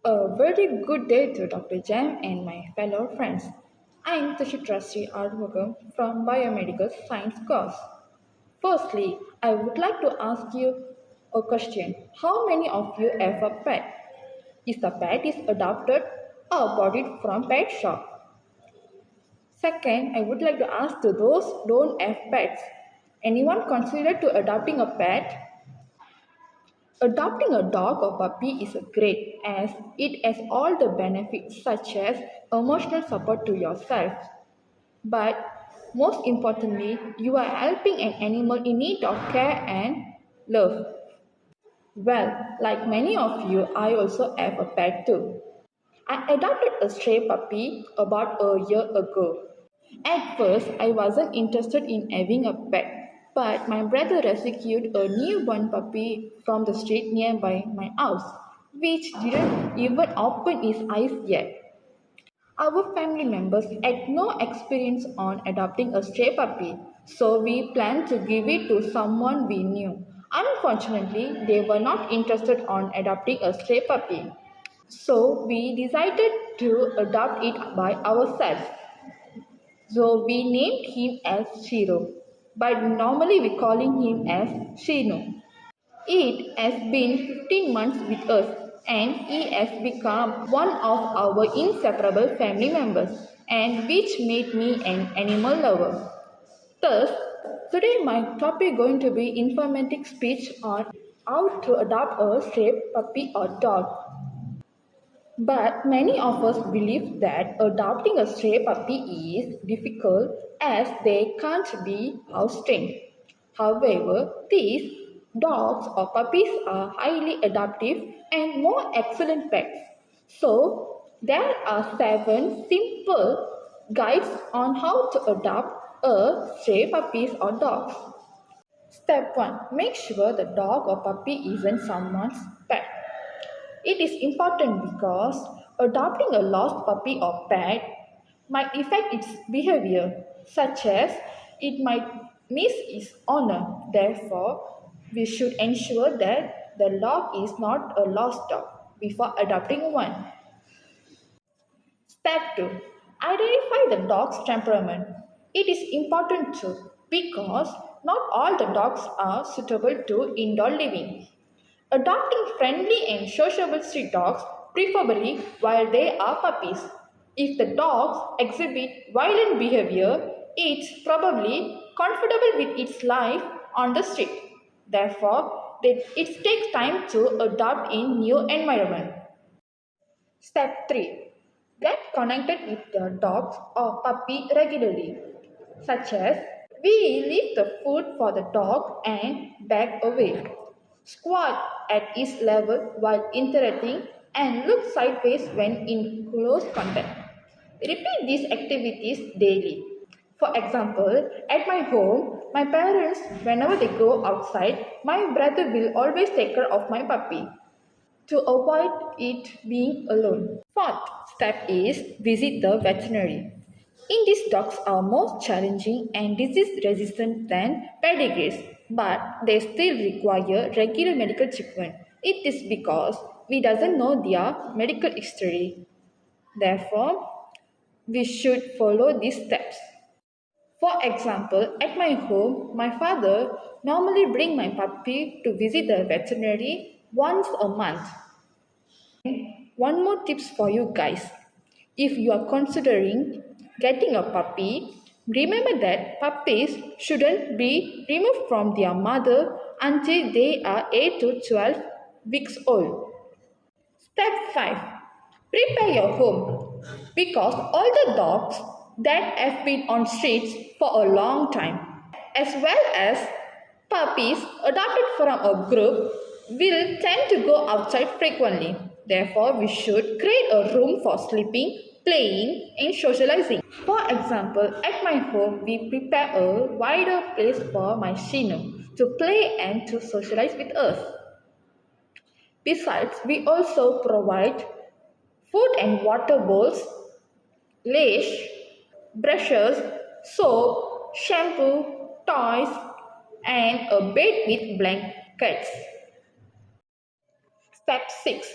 A very good day to Dr. Jam and my fellow friends. I am Tushitra Sri Arvagam from Biomedical Science course. Firstly, I would like to ask you a question. How many of you have a pet? Is the pet is adopted or bought it from pet shop? Second, I would like to ask to those who don't have pets. Anyone considered to adopting a pet? Adopting a dog or puppy is great as it has all the benefits such as emotional support to yourself. But most importantly, you are helping an animal in need of care and love. Well, like many of you, I also have a pet too. I adopted a stray puppy about a year ago. At first, I wasn't interested in having a pet, but my brother rescued a newborn puppy from the street nearby my house, which didn't even open its eyes yet. Our family members had no experience on adopting a stray puppy, so we planned to give it to someone we knew. Unfortunately, they were not interested on adopting a stray puppy, so we decided to adopt it by ourselves. So we named him as Shiro, but normally we calling him as Shino. It has been 15 months with us and he has become one of our inseparable family members and which made me an animal lover. Thus, today my topic going to be informative speech on how to adopt a stray puppy or dog. But many of us believe that adopting a stray puppy is difficult as they can't be house trained. However, these dogs or puppies are highly adaptive and more excellent pets. So, there are 7 simple guides on how to adopt a stray puppies or dogs. Step 1. Make sure the dog or puppy isn't someone's pet. It is important because adopting a lost puppy or pet might affect its behavior, such as it might miss its owner. Therefore, we should ensure that the dog is not a lost dog before adopting one. Step 2. Identify the dog's temperament. It is important too because not all the dogs are suitable to indoor living. Adopting friendly and sociable street dogs, preferably while they are puppies. If the dogs exhibit violent behavior, it's probably comfortable with its life on the street. Therefore, it takes time to adapt in new environment. Step 3. Get connected with the dogs or puppy regularly, such as we leave the food for the dog and back away. Squat at its level while interacting and look sideways when in close contact. Repeat these activities daily. For example, at my home, my parents, whenever they go outside, my brother will always take care of my puppy to avoid it being alone. Fourth step is visit the veterinary. Indian dogs are more challenging and disease resistant than pedigrees, but they still require regular medical treatment. It is because we doesn't know their medical history. Therefore, we should follow these steps. For example, at my home, my father normally bring my puppy to visit the veterinary once a month. One more tips for you guys. If you are considering getting a puppy, remember that puppies shouldn't be removed from their mother until they are 8 to 12 weeks old. Step 5. Prepare your home because all the dogs that have been on streets for a long time, as well as puppies adopted from a group, will tend to go outside frequently. Therefore, we should create a room for sleeping, playing, and socializing. For example, at my home, we prepare a wider place for my Shino to play and to socialize with us. Besides, we also provide food and water bowls, leash, brushes, soap, shampoo, toys, and a bed with blankets. Step 6.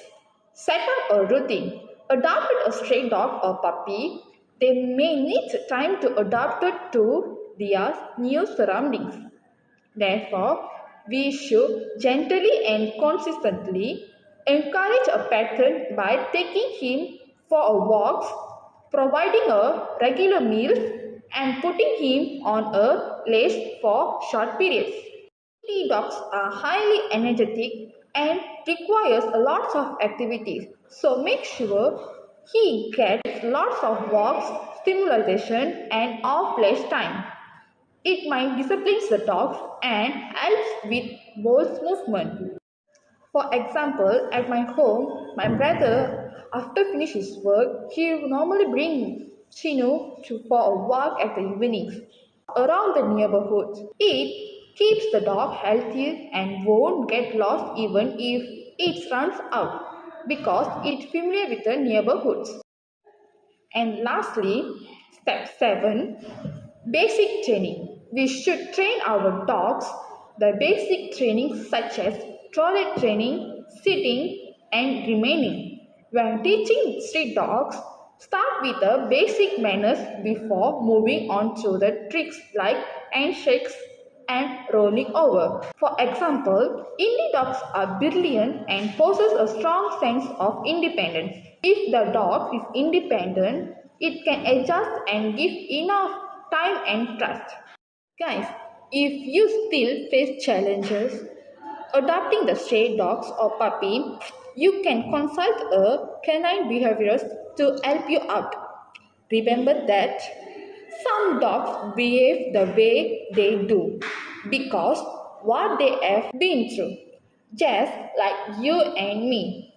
Set up a routine. Adopted a stray dog or puppy, they may need time to adapt it to their new surroundings. Therefore, we should gently and consistently encourage a pattern by taking him for a walks, providing a regular meals, and putting him on a leash for short periods. Tea dogs are highly energetic and requires a lots of activities. So make sure he gets lots of walks, stimulation and off-leash time. It might discipline the dogs and helps with bowels movement. For example, at my home, my brother, after finish his work, he will normally bring Chinu for a walk at the evenings around the neighborhood. It keeps the dog healthy and won't get lost even if it runs out because it's familiar with the neighborhoods. And lastly, step 7, basic training. We should train our dogs the basic training such as toilet training, sitting and remaining. When teaching street dogs, start with the basic manners before moving on to the tricks like handshakes and rolling over. For example, indie dogs are brilliant and possess a strong sense of independence. If the dog is independent, it can adjust and give enough time and trust. Guys, if you still face challenges adopting the stray dogs or puppy, you can consult a canine behaviorist to help you out. Remember that some dogs behave the way they do because what they have been through. Just like you and me,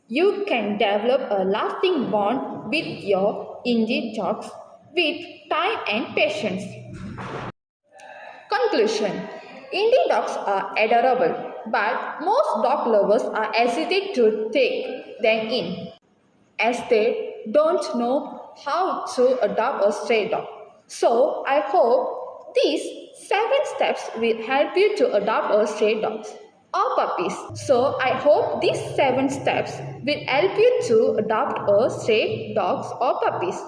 you can develop a lasting bond with your indie dogs with time and patience. Conclusion. Indie dogs are adorable, but most dog lovers are hesitant to take them in as they don't know how to adopt a stray dog. So, I hope these 7 steps will help you to adopt a stray dogs or puppies. So, I hope these 7 steps will help you to adopt a stray dogs or puppies.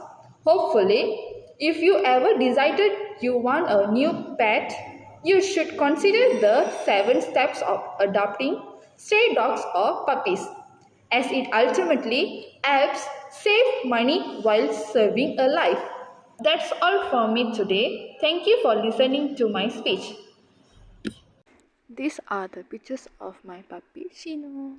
Hopefully, if you ever decided you want a new pet, you should consider the 7 steps of adopting stray dogs or puppies, as it ultimately helps save money while saving a life. That's all for me today. Thank you for listening to my speech. These are the pictures of my puppy Shino.